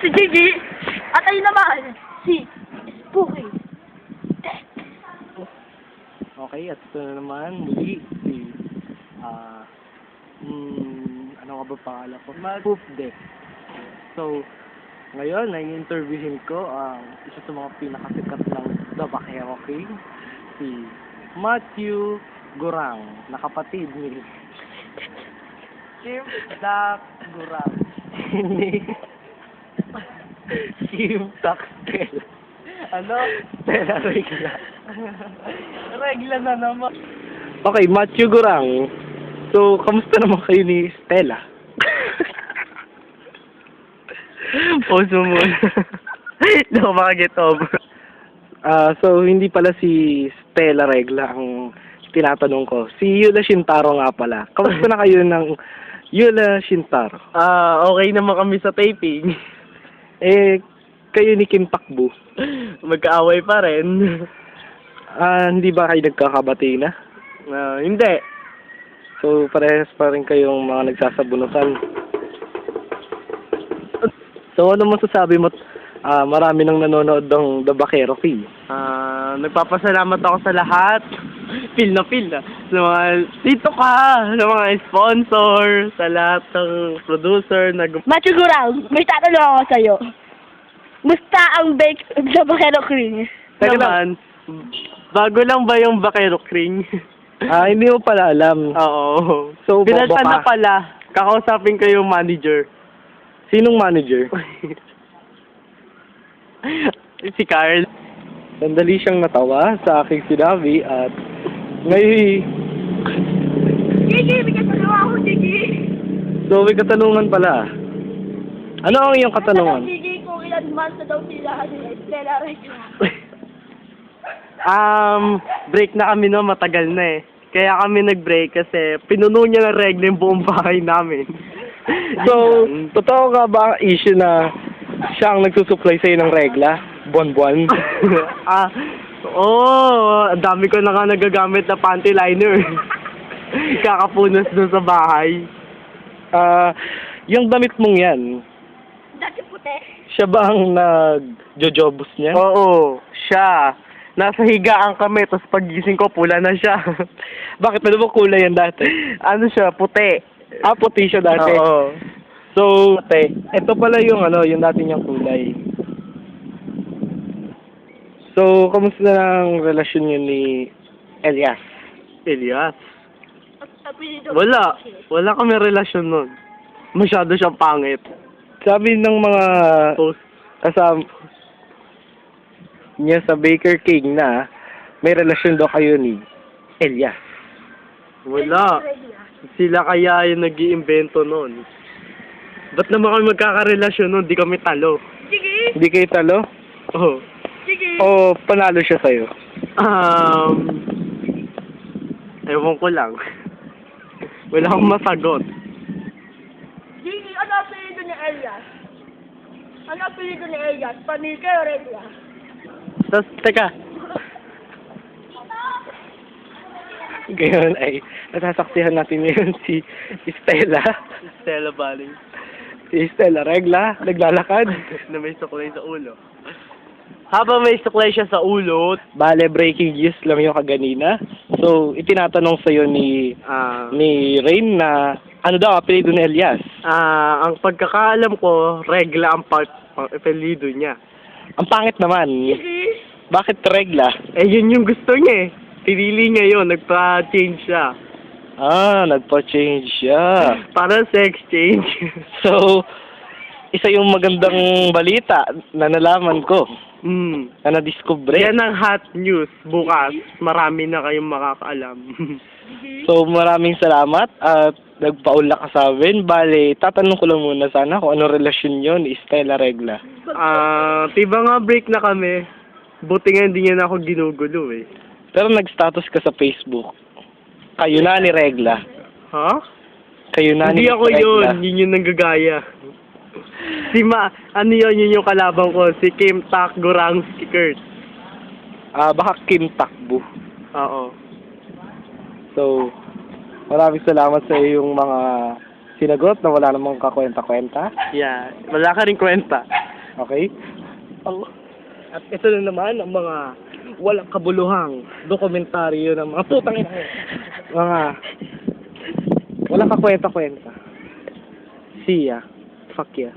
si Gigi. At ayun naman, si Spooky. Okay, at ito na naman, muli, si, ano nga ba pangalan ko? Poof Deck. So, ngayon, nai-interviewin ko ang isa sa mga pinakasikat ng The Vaquero King, si Matthew Gurang, na kapatid ni Kim Dak Gurang. Ni Kim Taktel. Ano? Stella Regla. Regla na naman. Okay, Matthew Gurang. So, kamusta naman kayo ni Stella? Pause mo muna. Hindi ako makaget over. So, hindi pala si Stella Regla ang tinatanong ko. Si Yula Shintaro nga pala. Kamusta na kayo ng Yula Shintaro? Okay naman kami sa taping. Kayo ni Kim Takbu. Magkaaway pa rin. Hindi ba kayo nagkakabati na? Hindi. So, parehas pa rin kayong mga nagsasabunutan. So, ano masasabi mo? Marami nang nanonood ng The Vaquero King. Nagpapasalamat ako sa lahat. Feel na. Sa mga dito ka, sa mga sponsor, sa lahat ng producer. Matthew Gurang, may tatanong ako sa'yo. Musta ang bake sa Vaquero King? Teka Naman, bago lang ba yung Vaquero King? Hindi mo pala alam. Oo. So, Binalta bobo ka. na pala. Kakausapin ko yung manager. Sinong manager? Si Carl. Sandali siyang natawa sa aking sinabi at ngayon, Gigi, bigyan mo naman ako, Gigi. so may katanungan pala. Ano ang iyong katanungan? Gigi, kung ilan months na daw sila ni Stella Regla. Break na kami no, matagal na eh. Kaya kami nag-break kasi pinuno niya ng regla yung buong bahay namin. So, totoo nga ba ang issue na siya ang nagsusupply sa'yo ng regla? Buwan-buwan? Ang dami ko na nga nagagamit na panty liner. Kakapunas dun sa bahay. Yung damit mong yan, Dati puti. siya ba ang nag-jojobus niya? Oo, siya. Nasa higaan kami, tapos pagising ko, pula na siya. Bakit? Ano ba kulay yan dati? Ano siya, puti. Puti siya dati. Oo. So, ito pala yung yung dati niyang kulay. So, kamusta na ang relasyon niyo ni Elias? Elias. Apelido. Wala kami relasyon nun. Masyado siyang pangit. Sabi ng mga kasama niya sa Baker King na may relasyon daw kayo ni Elias. Wala. Sila kaya yung nag-iimbento nun. Ba't naman kami magkakarelasyon nun? Di kami talo. Gigi, Hindi kayo talo? Oh. Gigi. O panalo siya sa'yo? Ewan ko lang. Wala akong masagot. Gigi, ano apelido ni Elias? Ano apelido ni Elias? Panika o Regla? Tapos, teka. Ngayon ay natasaksihan natin ngayon si Stella. Stella Baling. Si Stella Regla, naglalakad. Na may suklay sa ulo. Habang may suklay siya sa ulo, Bale, breaking news lang yung kaganina. So, itinatanong sa'yo ni Rain na ano daw apelido ni Elias? ang pagkakaalam ko, Regla ang apelido niya. Ang pangit naman. Gigi, Bakit Regla? Yun yung gusto niya eh. Pinili niya yun, nagpa-change siya. Nagpa-change siya. Para sex change. So, isa yung magandang balita na nalaman ko, na na-discover. Yan ang hot news. Bukas, marami na kayong makakaalam. So, maraming salamat at nagpaula ka sa amin. Bale, tatanong ko lang muna sana kung ano relasyon yun ni Stella Regla. Tiba nga break na kami. Buti nga hindi niya na ako ginugulo eh. Pero nag-status ka sa Facebook. Kayo na ni Regla. Ha? Kayo na Hindi ni ako Regla. yun yung nanggagaya. Ano yun yung kalabang ko, si Kim Tak Gurang Kurt. Baka Kim Takbu. Oo. So, maraming salamat sa iyong mga sinagot na wala namang kakwenta-kwenta. Yeah, wala ka rin kwenta. Okay? At ito na naman ang mga walang kabuluhang dokumentaryo ng mga putang ina. Mga walang kakwenta-kwenta. See ya. Fuck ya.